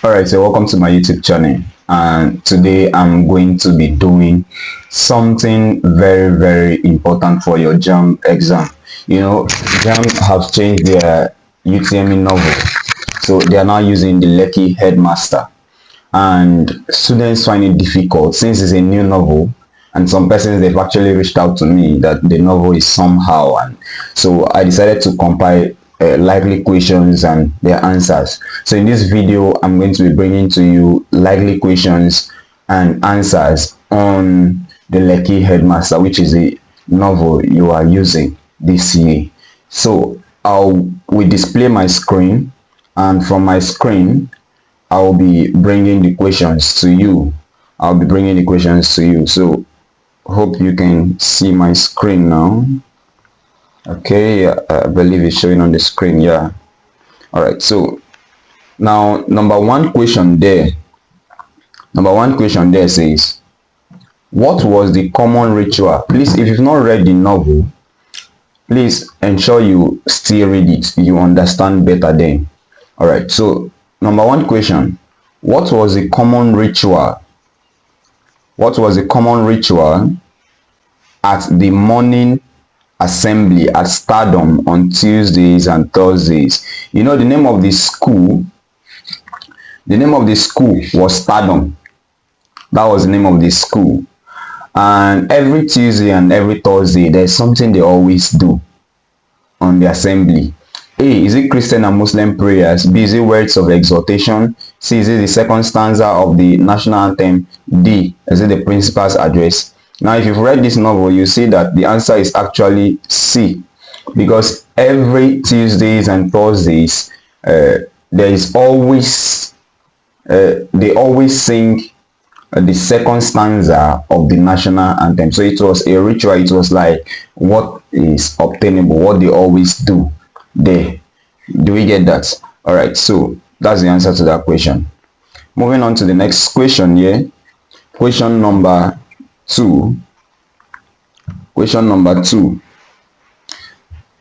Alright, so welcome to my YouTube channel, and today I'm going to be doing something very important for your JAMB exam. You know, JAMB have changed their UTME novel, so they are now using the Lekki Headmaster, and students find it difficult since it's a new novel, and some persons they've actually reached out to me that the novel is somehow, and so I decided to compile likely questions and their answers. So in this video I'm going to be bringing to you likely questions and answers on the Lekki Headmaster, which is a novel you are using this year. So we display my screen, and from my screen I'll be bringing the questions to you. So hope you can see my screen now. Okay, I believe it's showing on the screen. Yeah. All right. So now number one question there says, what was the common ritual? Please, if you've not read the novel, please ensure you still read it. You understand better then. All right. So number one question, what was the common ritual at the morning assembly at Stardom on Tuesdays and Thursdays? You know, the name of the school was Stardom. That was the name of the school. And every Tuesday and every Thursday, there's something they always do on the assembly. A, is it Christian and Muslim prayers? B, is it words of exhortation? C, is it the second stanza of the national anthem? D, is it the principal's address? Now, if you've read this novel, you see that the answer is actually C, because every Tuesdays and Thursdays, there is always, they always sing the second stanza of the national anthem. So it was a ritual. It was like what is obtainable, what they always do there. Do we get that? All right, so that's the answer to that question. Moving on to the next question here. Question number two.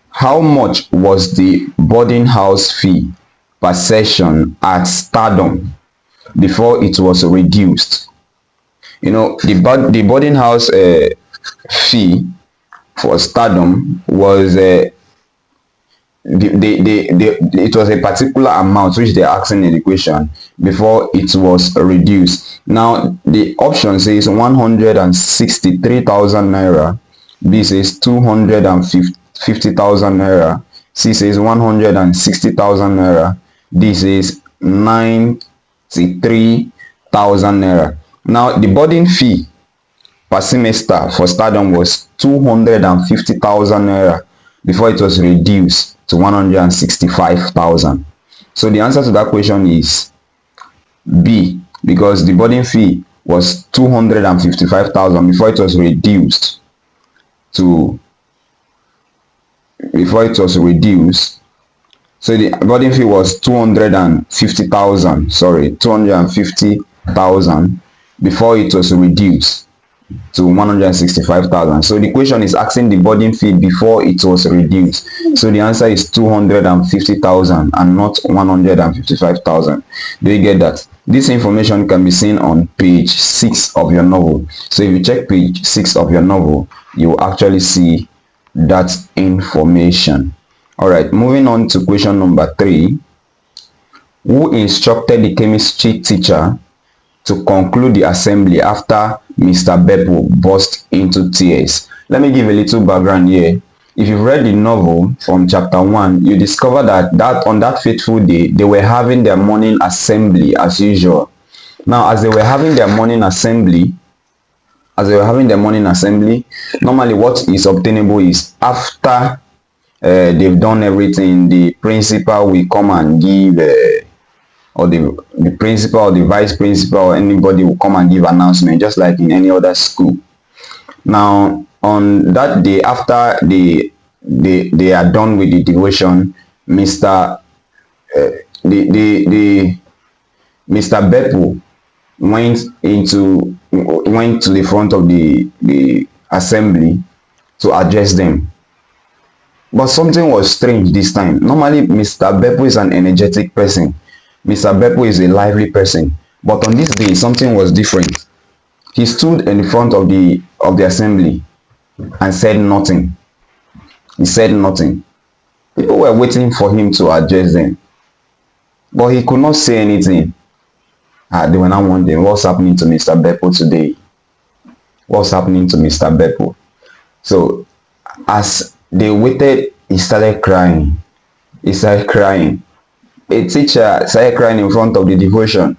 How much was the boarding house fee per session at Stardom before it was reduced? You know, the boarding house fee for Stardom was it was a particular amount which they're asking in the question before it was reduced. Now the option says 163,000 naira, B says 250,000 naira, C says 160,000 naira, D says 93,000 naira. Now the boarding fee per semester for Stardom was 250,000 naira before it was reduced to 165,000. So the answer to that question is B, because the boarding fee was 255,000 before it was reduced. So the boarding fee was 250,000 before it was reduced to 165,000. So the question is asking the boarding fee before it was reduced. So the answer is 250,000 and not 155,000. Do you get that? This information can be seen on page 6 of your novel. So if you check page 6 of your novel, you will actually see that information. All right, moving on to question number 3. Who instructed the chemistry teacher to conclude the assembly after Mr. Beppo burst into tears? Let me give a little background here. If you've read the novel from chapter 1, you discover that on that fateful day, they were having their morning assembly as usual. Now, as they were having their morning assembly, normally what is obtainable is after they've done everything, the principal will come and give or the principal or the vice principal or anybody will come and give announcement, just like in any other school. Now on that day, after they are done with the devotion, Mr. Beppo went to the front of the assembly to address them. But something was strange this time. Normally Mr. Beppo is an energetic person. Mr. Beppo is a lively person, but on this day something was different. He stood in front of the assembly and said nothing. He said nothing. People were waiting for him to address them, but he could not say anything. They were now wondering, what's happening to Mr. Beppo today? What's happening to Mr. Beppo? So as they waited, he started crying. He started crying. A teacher started crying in front of the devotion.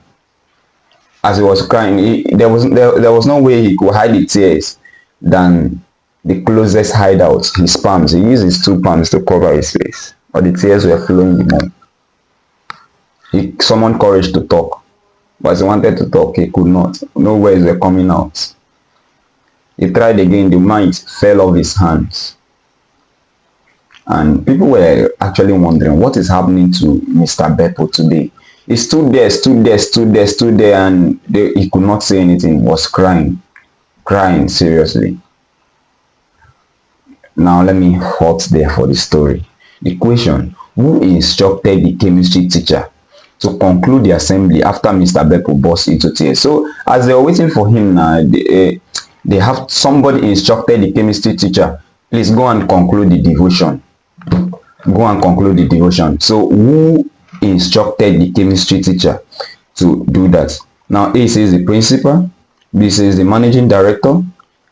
As he was crying, there was no way he could hide the tears than the closest hideout, his palms. He used his two palms to cover his face, but the tears were flowing the more. He summoned courage to talk, but as he wanted to talk, he could not. No words were coming out. He tried again, the might fell off his hands. And people were actually wondering, what is happening to Mr. Beppo today? He stood there, and he could not say anything. He was crying seriously. Now let me halt there for the story. The question: who instructed the chemistry teacher to conclude the assembly after Mr. Beppo burst into tears? So as they were waiting for him now, they have somebody instructed the chemistry teacher, please go and conclude the devotion. Go and conclude the devotion. So who instructed the chemistry teacher to do that? Now A says the principal, B says the managing director,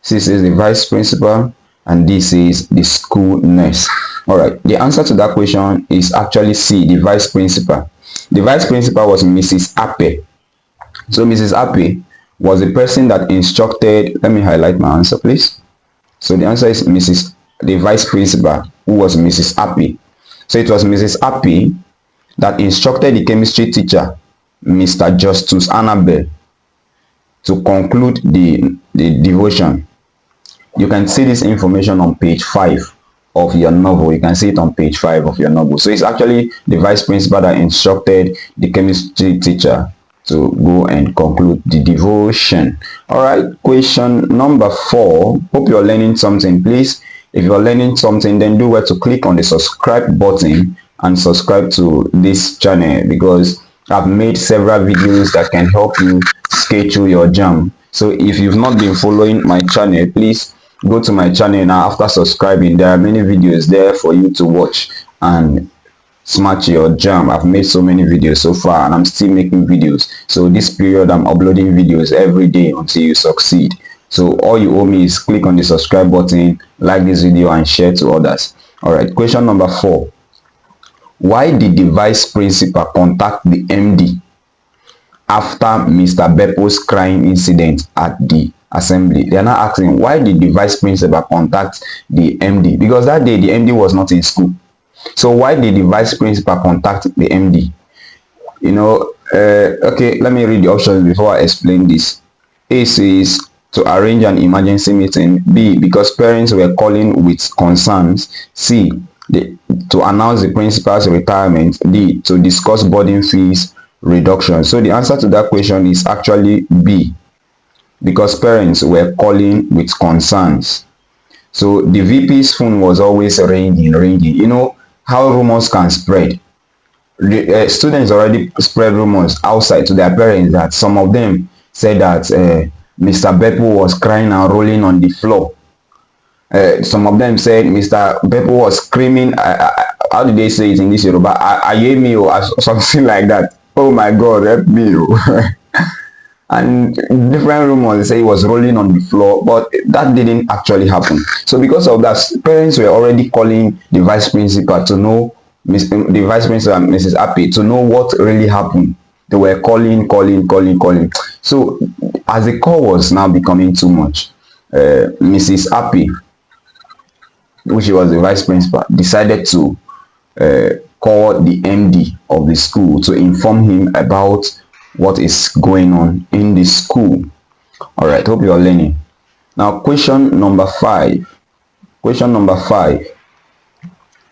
C says the vice principal, and D says the school nurse. All right, the answer to that question is actually C, the vice principal. The vice principal was Mrs. Ape. So Mrs. Ape was the person that instructed. Let me highlight my answer, please. So the answer is the vice principal, who was Mrs. Ape. So it was Mrs. Ape that instructed the chemistry teacher, Mr. Justus Annabel, to conclude the devotion. You can see this information on page 5 of your novel. You can see it on page 5 of your novel. So it's actually the vice principal that instructed the chemistry teacher to go and conclude the devotion. All right, question number 4. Hope you're learning something. Please, if you're learning something, then do well to click on the subscribe button and subscribe to this channel, because I've made several videos that can help you schedule your JAMB. So if you've not been following my channel, please go to my channel now. After subscribing, there are many videos there for you to watch and smash your JAMB. I've made so many videos so far, and I'm still making videos. So this period, I'm uploading videos every day until you succeed. So all you owe me is click on the subscribe button, like this video, and share to others. All right, question number 4. Why did the vice principal contact the MD after Mr. Beppo's crying incident at the assembly? They are now asking, why did the vice principal contact the MD? Because that day the MD was not in school. So why did the vice principal contact the MD? You know, okay, let me read the options before I explain this. A says to arrange an emergency meeting. B, because parents were calling with concerns. C, to announce the principal's retirement. D, to discuss boarding fees reduction. So the answer to that question is actually B, because parents were calling with concerns. So the VP's phone was always ringing. You know how rumors can spread. Students already spread rumors outside to their parents that some of them said that Mr. Beppo was crying and rolling on the floor. Some of them said Mr. Beppo was screaming. How did they say it in this Yoruba? Ayemi or something like that. Oh my God, help me. And different rumors say he was rolling on the floor, but that didn't actually happen. So because of that, parents were already calling the vice principal to know, the vice principal and Mrs. Ape, to know what really happened. They were calling. So as the call was now becoming too much, Mrs. Ape, which was the vice principal, decided to call the MD of the school to inform him about what is going on in the school. All right, hope you are learning. Now question number 5.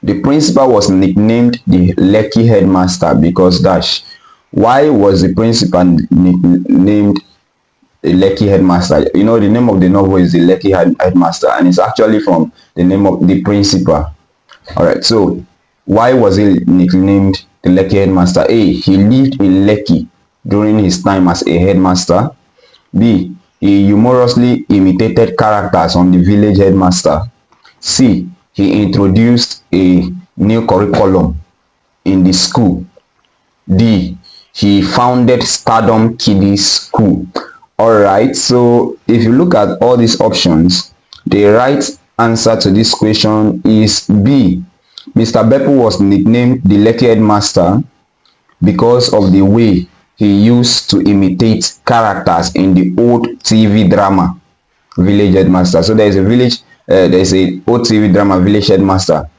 The principal was nicknamed the Lekki Headmaster because dash. Why was the principal named the Lekki Headmaster? You know, the name of the novel is the Lekki Headmaster, and it's actually from the name of the principal. All right, so why was he nicknamed the Lekki Headmaster? A. He lived in Lekki during his time as a headmaster. B. He humorously imitated characters on the village headmaster. C. He introduced a new curriculum in the school. D. He founded Stardom Kiddies School. Alright, so if you look at all these options, the right answer to this question is B. Mr. Beppo was nicknamed the Lekki Headmaster because of the way he used to imitate characters in the old TV drama Village Headmaster. So there is a old TV drama Village Headmaster.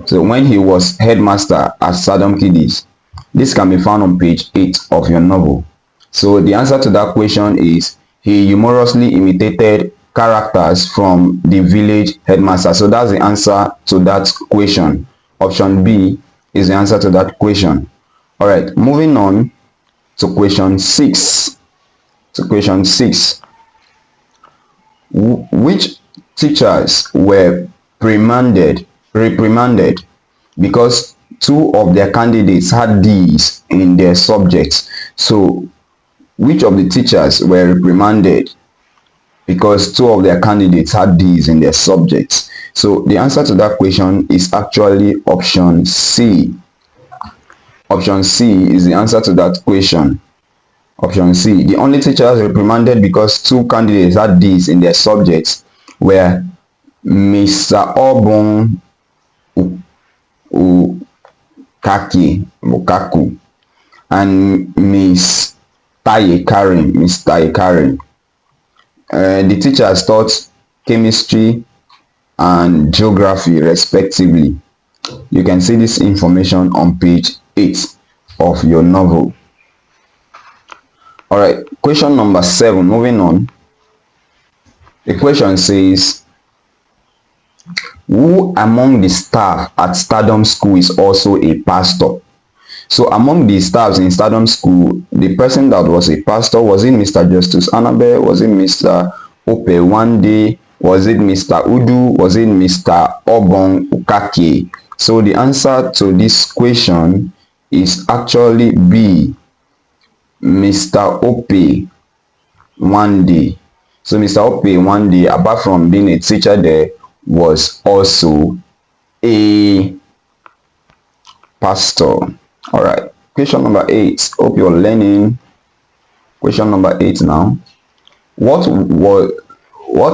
So when he was headmaster at Stardom Kiddies, this can be found on page 8 of your novel. So the answer to that question is he humorously imitated characters from the village headmaster. So that's the answer to that question. Option B is the answer to that question. All right, moving on to question 6. Which teachers were reprimanded because two of their candidates had D's in their subjects? So which of the teachers were reprimanded because two of their candidates had D's in their subjects? So the answer to that question is actually option C. Option C is the answer to that question. Option C. The only teachers reprimanded because two candidates had D's in their subjects were Mr. Obon Bukaku and Miss Taye Karen. The teachers taught chemistry and geography respectively. You can see this information on page 8 of your novel. Alright, question number 7, moving on. The question says, who among the staff at Stardom School is also a pastor? So among the staffs in Stardom School, the person that was a pastor, was it Mr. Justice Annabelle? Was it Mr. Ope Wande? Was it Mr. Udu? Was it Mr. Obong Ukake? So the answer to this question is actually B. Mr. Ope Wande. So Mr. Ope Wande, apart from being a teacher there, was also a pastor. All right, question number 8. Hope you're learning. Question number 8 now. What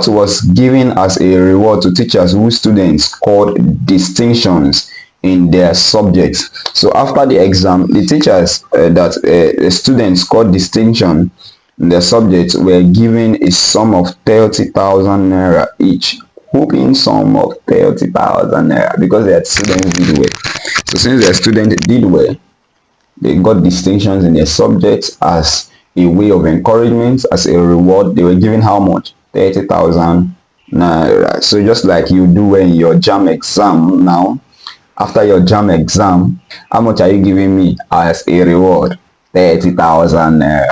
was given as a reward to teachers whose students scored distinctions in their subjects? So after the exam, the teachers the students scored distinction in their subjects were given a sum of 30,000 naira each. Hoping sum of 30,000 naira because their students did well. So since their students did well, they got distinctions in their subjects as a way of encouragement, as a reward. They were given how much? 30,000 naira. So just like you do in your JAMB exam now, after your JAMB exam, how much are you giving me as a reward? 30,000 naira.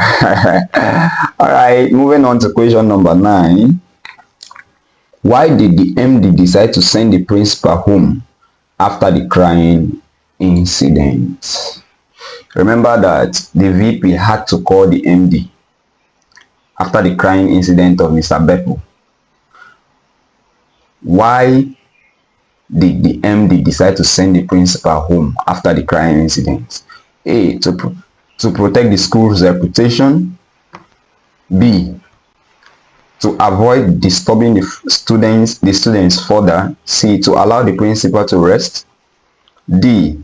All right, moving on to question number 9. Why did the MD decide to send the principal home after the crying incident? Remember that the VP had to call the MD after the crying incident of Mr. Beppo. Why did the MD decide to send the principal home after the crying incident? A. To protect the school's reputation. B. To avoid disturbing the students further. C. To allow the principal to rest. D.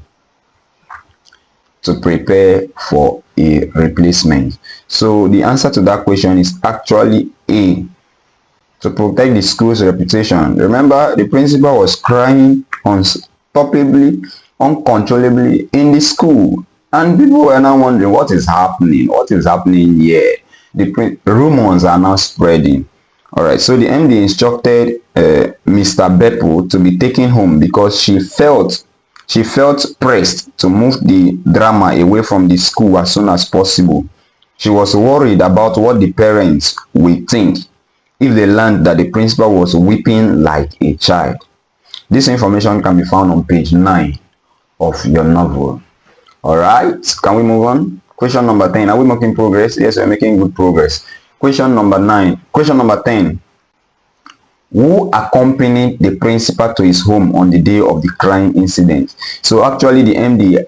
To prepare for a replacement. So the answer to that question is actually A. To protect the school's reputation. Remember, the principal was crying unstoppably, uncontrollably in the school, and people were now wondering what is happening here. The rumors are now spreading. All right, so the MD instructed Mr. Beppo to be taken home because she felt pressed to move the drama away from the school as soon as possible. She was worried about what the parents would think if they learned that the principal was weeping like a child. This information can be found on page 9 of your novel. All right, can we move on? Question number 10. Are we making progress? Yes, we're making good progress. Question number 9. Question number 10. Who accompanied the principal to his home on the day of the crime incident? So actually the MD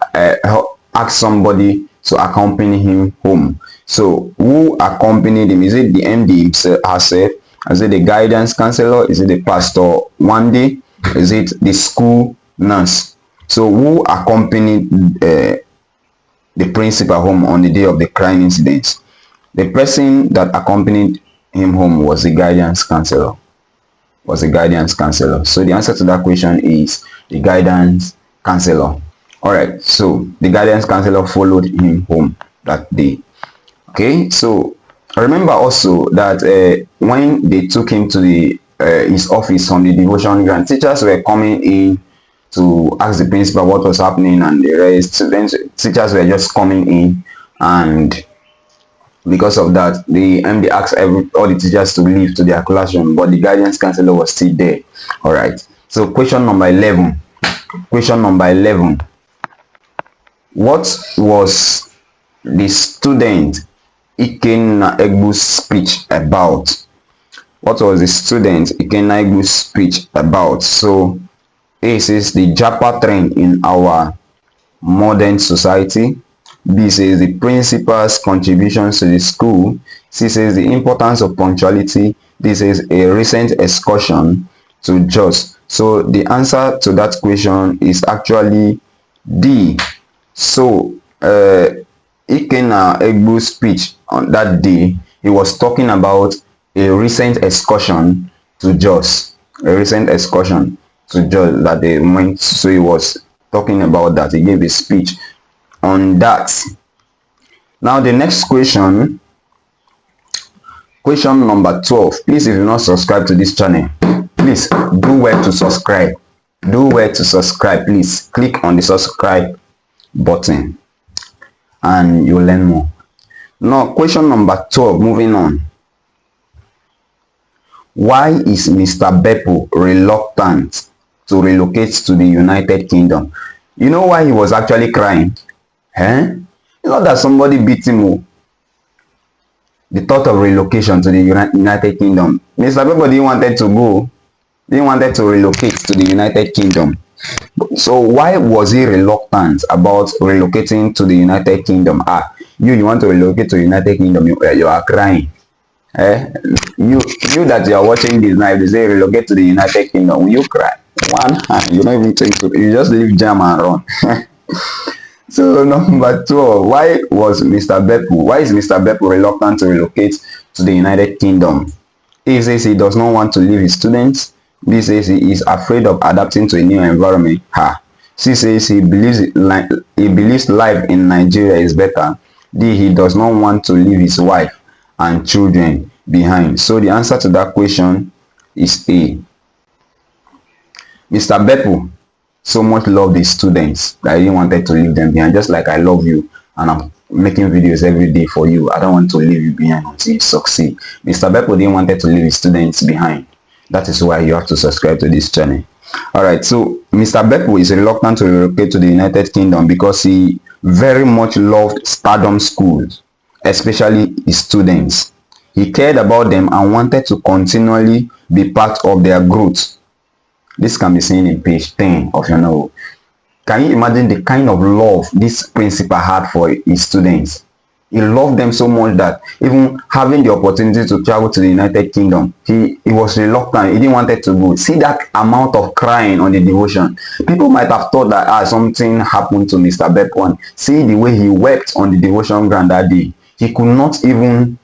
asked somebody to accompany him home. So who accompanied him? Is it the MD herself? Is it the guidance counselor? Is it the pastor one day? Is it the school nurse? So who accompanied the principal home on the day of the crime incident? The person that accompanied him home was the guidance counselor. So the answer to that question is the guidance counselor. All right, so the guidance counselor followed him home that day. Okay, so remember also that when they took him to the his office on the devotion grant, teachers were coming in to ask the principal what was happening and the rest. Students, teachers were just coming in, and because of that, the MD asked all the teachers to leave to their classroom, but the guidance counselor was still there. All right, so question number 11. What was the student Ikenna Egbu's speech about? So A says the Japa trend in our modern society. B says the principal's contributions to the school. C says the importance of punctuality. D says a recent excursion to Jos. So the answer to that question is actually D. So Ikenna Egbu's speech on that day, he was talking about a recent excursion to Jos. That they went. So he was talking about that. He gave a speech on that. Now the next question number 12. Please, if you're not subscribed to this channel, please do well to subscribe. Please click on the subscribe button and you'll learn more. Now question number 12, moving on. Why is Mr. Beppo reluctant to relocate to the United Kingdom? You know why he was actually crying? It's not that somebody beat him. The thought of relocation to the United Kingdom. Mr. Beppo didn't wanted to relocate to the United Kingdom. So why was he reluctant about relocating to the United Kingdom? You want to relocate to the United Kingdom, you are crying. You that you are watching this now, if they say relocate to the United Kingdom, will you cry? One hand, you don't even think to, you just leave JAMB and run. So number 12, why is Mr. Beppo reluctant to relocate to the United Kingdom? A says he does not want to leave his students. B says he is afraid of adapting to a new environment. C says he believes life in Nigeria is better. D, he does not want to leave his wife and children behind. So the answer to that question is A. Mr. Beppo so much loved his students that he didn't want to leave them behind, just like I love you and I'm making videos every day for you. I don't want to leave you behind until you succeed. Mr. Beppo didn't want to leave his students behind. That is why you have to subscribe to this channel. Alright, so Mr. Beppo is reluctant to relocate to the United Kingdom because he very much loved Stardom schools, especially his students. He cared about them and wanted to continually be part of their growth. This can be seen in page 10 of your novel. Can you imagine the kind of love this principal had for his students? He loved them so much that even having the opportunity to travel to the United Kingdom, he was reluctant. He didn't want to go. See that amount of crying on the devotion. People might have thought that something happened to Mr. Beppo. See the way he wept on the devotion ground that day. He could not even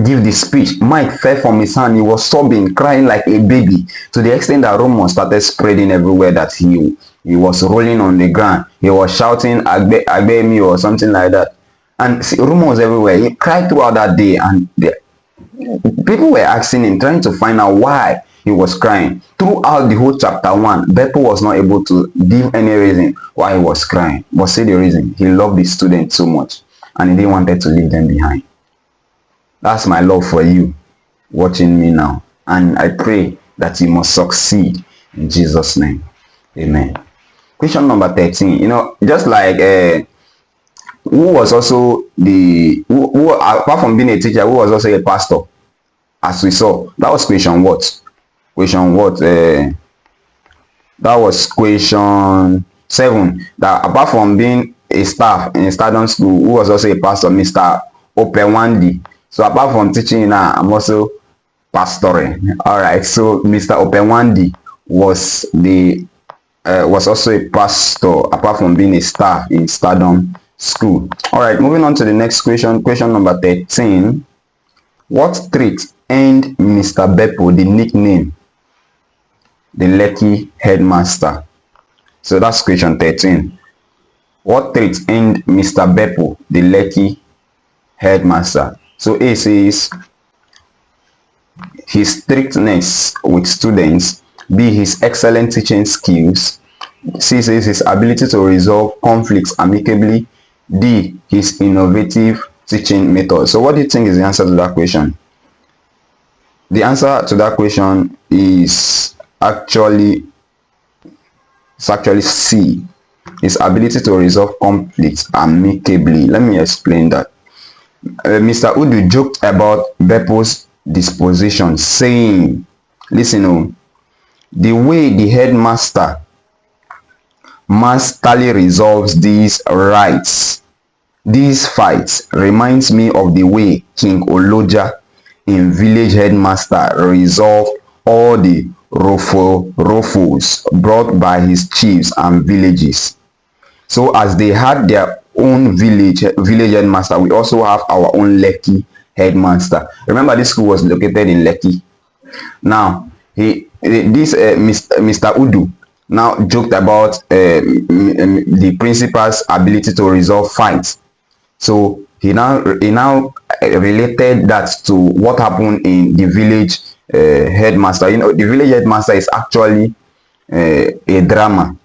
give the speech. Mic fell from his hand. He was sobbing, crying like a baby, to the extent that rumors started spreading everywhere that he was rolling on the ground. He was shouting "Agbe me" or something like that, and rumors everywhere. He cried throughout that day, and people were asking him, trying to find out why he was crying. Throughout the whole chapter 1, Beppo was not able to give any reason why he was crying. But say the reason: he loved his students so much and he didn't want to leave them behind. That's my love for you watching me now, and I pray that you must succeed in Jesus' name. Amen. Question number 13. Just like who was also who apart from being a teacher, who was also a pastor, as we saw. That was question what? Question what? That was question 7. That apart from being a staff in a Stardom school, who was also a pastor, Mr. Opewandi. So apart from teaching now, I'm also pastoring. All right. So Mr. Opewandi was also a pastor apart from being a staff in Stardom school. All right. Moving on to the next question. Question number 13. What trait earned Mr. Beppo the nickname the Lekki Headmaster? So that's question 13. What trait earned Mr. Beppo the Lekki Headmaster? So A says his strictness with students. B, his excellent teaching skills. C says his ability to resolve conflicts amicably. D, his innovative teaching method. So what do you think is the answer to that question? The answer to that question is actually C, his ability to resolve conflicts amicably. Let me explain that. Mr. Udu joked about Beppo's disposition, saying, listen, the way the headmaster masterly resolves these fights reminds me of the way King Oloja in Village Headmaster resolved all the ruffles brought by his chiefs and villages. So as they had their own village headmaster, we also have our own Lekki headmaster. Remember, this school was located in Lekki. Now, Mr. Udu now joked about the principal's ability to resolve fights. So he now related that to what happened in the village headmaster. The village headmaster is actually a drama,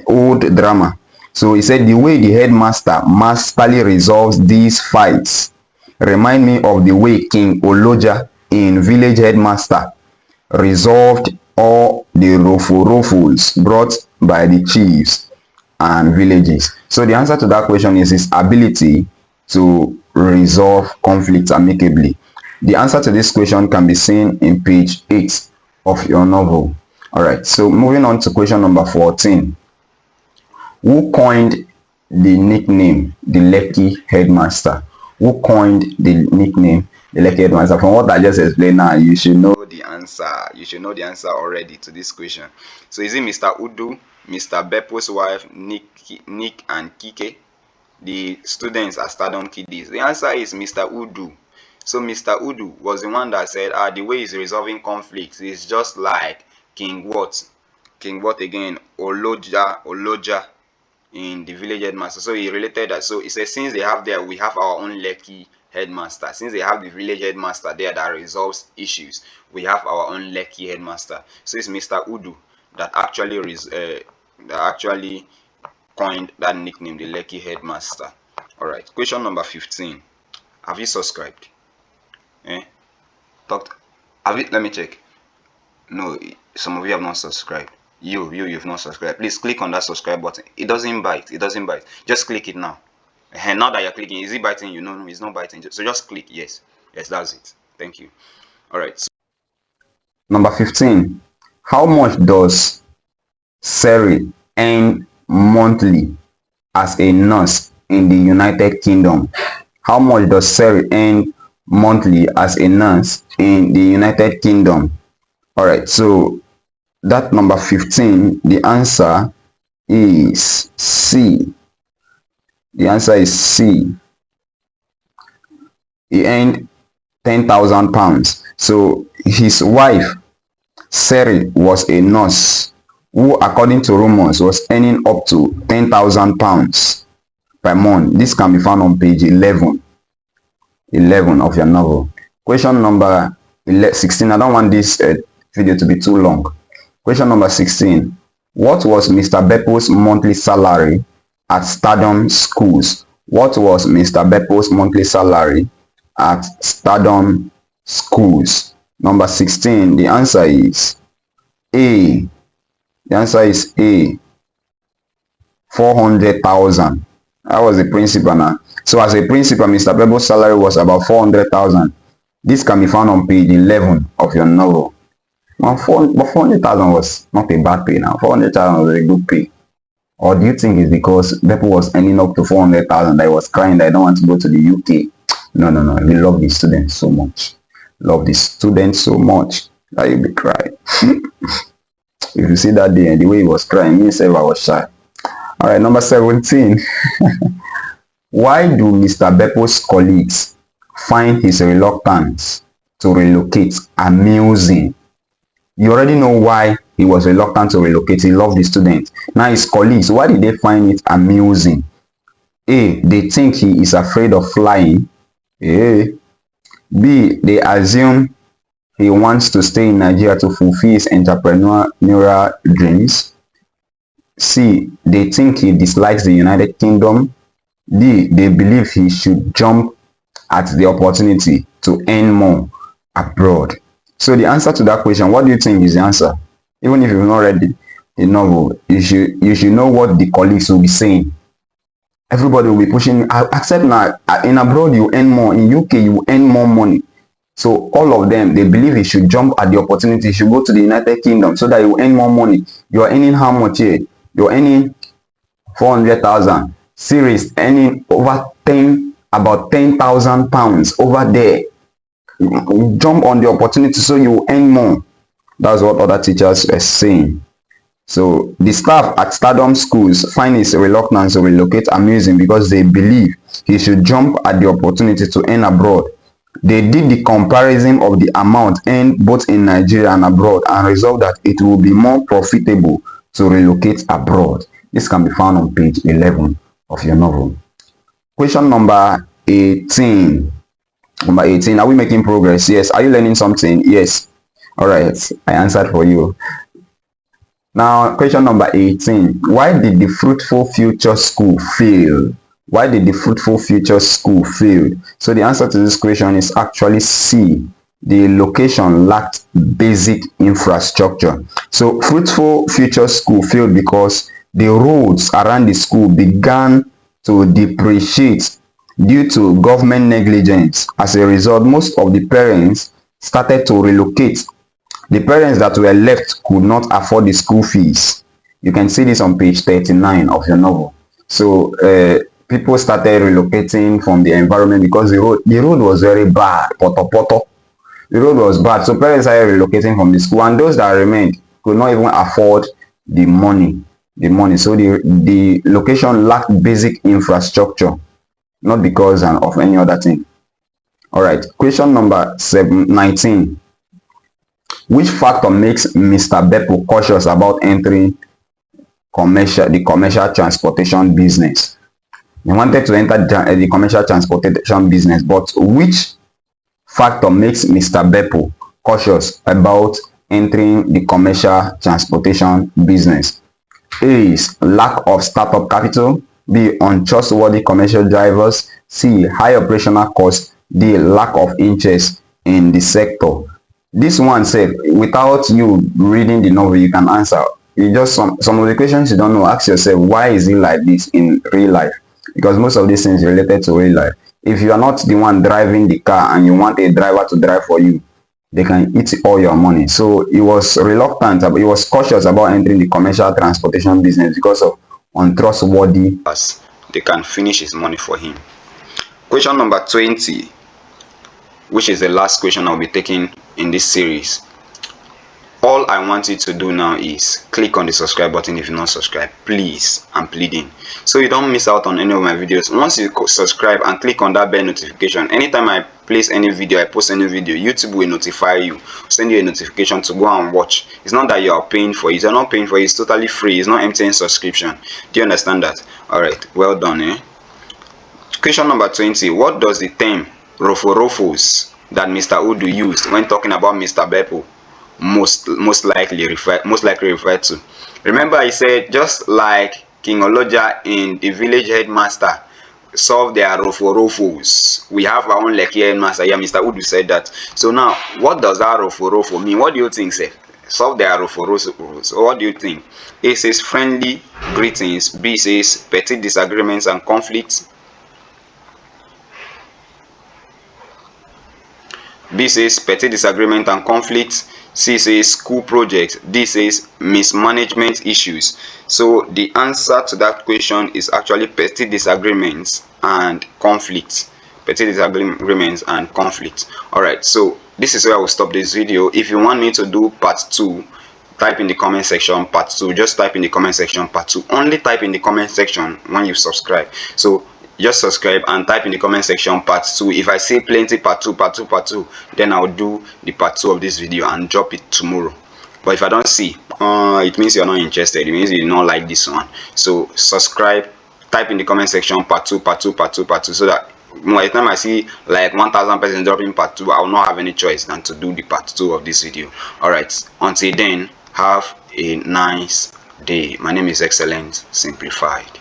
old drama. So he said the way the headmaster masterly resolves these fights remind me of the way King Oloja in Village Headmaster resolved all the ruffles brought by the chiefs and villages. So the answer to that question is his ability to resolve conflicts amicably. The answer to this question can be seen in page 8 of your novel. All right, so moving on to question number 14. Who coined the nickname the Lekki Headmaster? Who coined the nickname the Lekki Headmaster? From what I just explained now, you should know the answer. You should know the answer already to this question. So is it Mr. Udu, Mr. Beppo's wife, Nick and Kike? The students are Stardom kiddies. The answer is Mr. Udu. So Mr. Udu was the one that said, the way he's resolving conflicts is just like King what again? Oloja in the village headmaster. So he related that. So he says, since they have we have our own Lekki headmaster. Since they have the village headmaster there that resolves issues, we have our own Lekki headmaster. So it's Mr. Udu that actually coined that nickname, the Lekki Headmaster. All right. Question number 15. Have you subscribed? Let me check. No, some of you have not subscribed. You've not subscribed. Please click on that subscribe button. It doesn't bite. Just click it now. And now that you're clicking, is it biting you? No, it's not biting. So just click yes. That's it. Thank you. All right. So, number 15. How much does Seri earn monthly as a nurse in the United Kingdom? How much does Seri earn monthly as a nurse in the United Kingdom? All right, so that number 15, the answer is C. The answer is C. He earned £10,000. So his wife, Seri, was a nurse who, according to rumors, was earning up to £10,000 per month. This can be found on page 11 of your novel. Question number 16. I don't want this video to be too long. Question number 16. What was Mr. Beppo's monthly salary at Stardom schools? What was Mr. Beppo's monthly salary at Stardom schools? Number 16. The answer is A. The answer is A. 400,000. That was the principal now. So as a principal, Mr. Beppo's salary was about 400,000. This can be found on page 11 of your novel. Well, 400,000 was not a bad pay now. 400,000 was a good pay. Or do you think it's because Beppo was earning up to 400,000 that he was crying that I don't want to go to the UK? No. He loved the students so much. Love the students so much that he'll be crying. If you see that day and the way he was crying, me myself, I was shy. Alright, number 17. Why do Mr. Beppo's colleagues find his reluctance to relocate amusing? You already know why he was reluctant to relocate. He loved the students. Now his colleagues, why did they find it amusing? A, they think he is afraid of flying. A. B, they assume he wants to stay in Nigeria to fulfill his entrepreneurial dreams. C, they think he dislikes the United Kingdom. D, they believe he should jump at the opportunity to earn more abroad. So the answer to that question, what do you think is the answer? Even if you've not read the novel, you should know what the colleagues will be saying. Everybody will be pushing, except now in abroad you earn more, in UK you earn more money. So all of them, they believe he should jump at the opportunity. He should go to the United Kingdom so that you earn more money. You are earning how much here? You're earning 400,000. Series earning over about 10,000 pounds over there. You jump on the opportunity so you earn more. That's what other teachers are saying. So the staff at Stardom schools find his reluctance to relocate amusing because they believe he should jump at the opportunity to earn abroad. They did the comparison of the amount earned both in Nigeria and abroad and resolved that it will be more profitable to relocate abroad. This can be found on page 11 of your novel. Question number 18. Number 18. Are we making progress? Yes. Are you learning something? Yes. All right. I answered for you. Now, question number 18. Why did the Fruitful Future School fail? Why did the Fruitful Future School fail? So the answer to this question is actually C. The location lacked basic infrastructure. So Fruitful Future School failed because the roads around the school began to depreciate due to government negligence. As a result, most of the parents started to relocate. The parents that were left could not afford the school fees. You can see this on page 39 of your novel. So people started relocating from the environment because the road was very bad. The road was bad, so parents started relocating from the school, and those that remained could not even afford the money. So the location lacked basic infrastructure, not because of any other thing. All right, question number 19. Which factor makes Mr. Beppo cautious about entering the commercial transportation business? He wanted to enter the commercial transportation business, but which factor makes Mr. Beppo cautious about entering the commercial transportation business? A is lack of startup capital. B, untrustworthy commercial drivers. C, high operational costs. D, lack of interest in the sector. This one said, without you reading the novel, you can answer. You just some of the questions you don't know, ask yourself, why is it like this in real life? Because most of these things related to real life. If you are not the one driving the car and you want a driver to drive for you, they can eat all your money. So he was reluctant, he was cautious about entering the commercial transportation business because of untrustworthy. They can finish his money for him. Question number 20, which is the last question I'll be taking in this series. All I want you to do now is click on the subscribe button if you're not subscribed. Please, I'm pleading, so you don't miss out on any of my videos. Once you subscribe and click on that bell notification, anytime I place any video, I post any video, YouTube will notify you, send you a notification to go and watch. It's not that you are paying for it. You're not paying for it. It's totally free. It's not empty subscription. Do you understand that? All right, well done. Question number 20. What does the term roforofos that Mr. Udu used when talking about Mr. Beppo most likely refer to? Remember, he said, just like King Oloja in the village headmaster solve their roforofos, we have our own Lekki Headmaster. Yeah, Mr. Udu said that. So now, what does that roforofo mean? What do you think, sir? solve the arrow. So what do you think? A says friendly greetings, B says petty disagreements and conflicts, B says petty disagreement and conflicts, C says school projects, D says mismanagement issues. So the answer to that question is actually petty disagreements and conflicts. Petty disagreements and conflicts. Alright, so this is where I will stop this video. If you want me to do part 2, type in the comment section part 2. Just type in the comment section part 2. Only type in the comment section when you subscribe. So just subscribe and type in the comment section part 2. If I say plenty part 2, then I'll do the part 2 of this video and drop it tomorrow. But if I don't see, it means you're not interested. It means you don't like this one. So subscribe, type in the comment section part 2, so that by the time I see like 1,000 persons dropping part 2, I will not have any choice than to do the part 2 of this video. Alright, until then, have a nice day. My name is Excellent Simplified.